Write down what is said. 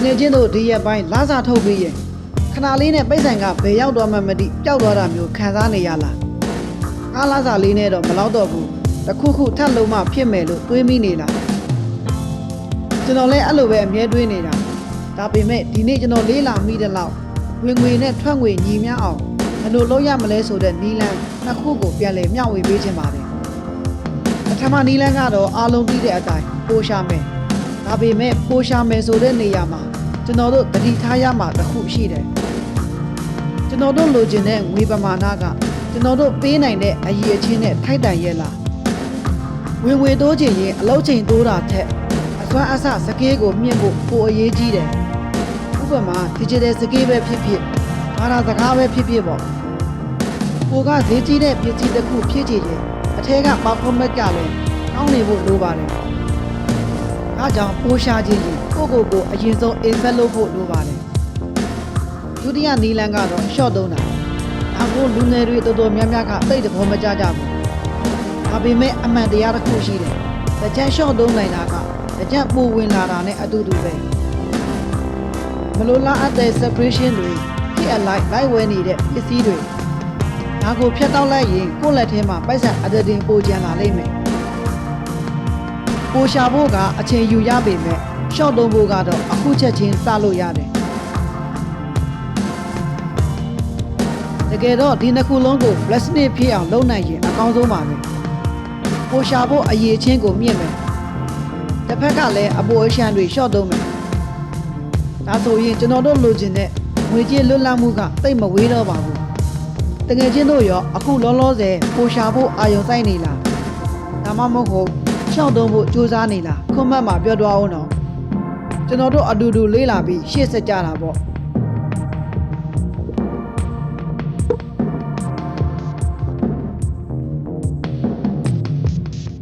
ငယ်ချင်းတို့ဒီရက်ပိုင်းလာစာထုတ်ပြီးရင်ခဏလေးနဲ့ပိတ်ဆိုင်ကဘယ်ရောက်တော့မှမသိပျောက်သွားတာမျိုးခံစားနေရလားအားလာစာလေးနဲ့တော့မလောက်တော့ဘူးတခုခုထပ်လုံးမှဖြစ်မယ်လို့တွေးမိနေလားကျွန်တော်လည်းအဲ့လိုပဲအမြဲတွေးနေတာဒါပေမဲ့ဒီနေ့ကျွန်တော်လေးလာမိတဲ့လောက်ဝင်ငွေနဲ့ထွက်ငွေညီမျှအောင်ဘယ်လိုလုပ်ရမလဲဆိုတဲ့နီလန်နှစ်ခုကိုပြန်လည်မျှဝေပေးခြင်းပါတယ်ပထမနီလန်ကတော့အားလုံးသိတဲ့အတိုင်းပိုရှာမယ်ဒါပေမဲ့ပိုရှာမယ်ဆိုတဲ့နေရာမှာကျွန်တော်တို့တတိထားရမှာတစ်ခုရှိတယ်ကျွန်တော်တို့လိုချင်တဲ့ငွေပမာဏကကျွန်တော်တို့ပေးနိုင်တဲ့အရည်အချင်းနဲ့ထိုက်တန်ရဲ့လားဝင်ငွေတိုးချင်ရင်အလုပ်ချိန်တိုးတာထက်အစွမ်းအစစကေးကိုမြင့်ဖို့ပိုအရေးကြီးတယ်ဥပမာ digital စကေးပဲဖြစ်ဖြစ်ဘာသာစကားပဲဖြစ်ဖြစ်ပေါ့ကိုကဈေးကြီးတဲ့ပစ္စည်းတစ်ခုဖြစ်ချင်ရင်အထက်က performance ကလည်းကောင်းနေဖို့လိုပါတယ်ဒါကြောင့်ပိုရှာခြင်းရင်ကိုအရင်ဆုံး invest လုပ်ဖို့လိုပါတယ်ဒုတိယနီလန်ကတော့ short သုံးတာအခုလူငယ်တွေတော်တော်များများကသိတဲ့သဘောမကျကြဘူးဒါပေမဲ့အမှန်တရားတစ်ခုရှိတယ်တကြက် short သုံးနိုင်တာကတကြက်ပိုဝင်လာတာနဲ့အတူတူပဲမလိုလားအပ်တဲ့ separation တွေဖြစ်အလိုက်ဝဲနေတဲ့ပစ္စည်းတွေဒါကိုဖြတ်တောက်လိုက်ရင်ကိုယ့်လက်ထဲမှာပိုက်ဆံအဒတင်ပိုကျန်လာလိမ့်မယ်ပိုရှာဖို့ကအချိန်ယူရပေမဲ့ short သုံးဖို့ကတော့အခုချက်ချင်းစလို့ရတယ်တကယ်တော့ဒီနှစ်ခုလုံးကို blessing ဖြစ်အောင်လုပ်နိုင်ရင်အကောင်းဆုံးပါပဲပိုရှာဖို့အရေးချင်းကိုမြင့်မယ်တစ်ဖက်ကလည်းအပေါ်အရှံတွေ short သုံးမယ်ဒါဆိုရင်ကျွန်တော်တို့လိုချင်တဲ့ငွေကြေးလွတ်လပ်မှုကတိတ်မဝေးတော့ပါဘူးတကယ်ချင်းတို့ရောအခုလောလောဆယ်ပိုရှာဖို့အာရုံစိုက်နေလားဒါမှမဟုတ်ရှောက်သုံးဖို့ကြိုးစားနေလားခွန်မတ်မှာပြောသွားအောင်တော့ကျွန်တော်တို့အတူတူလေးလာပြီးရှေ့ဆက်ကြတာပေါ့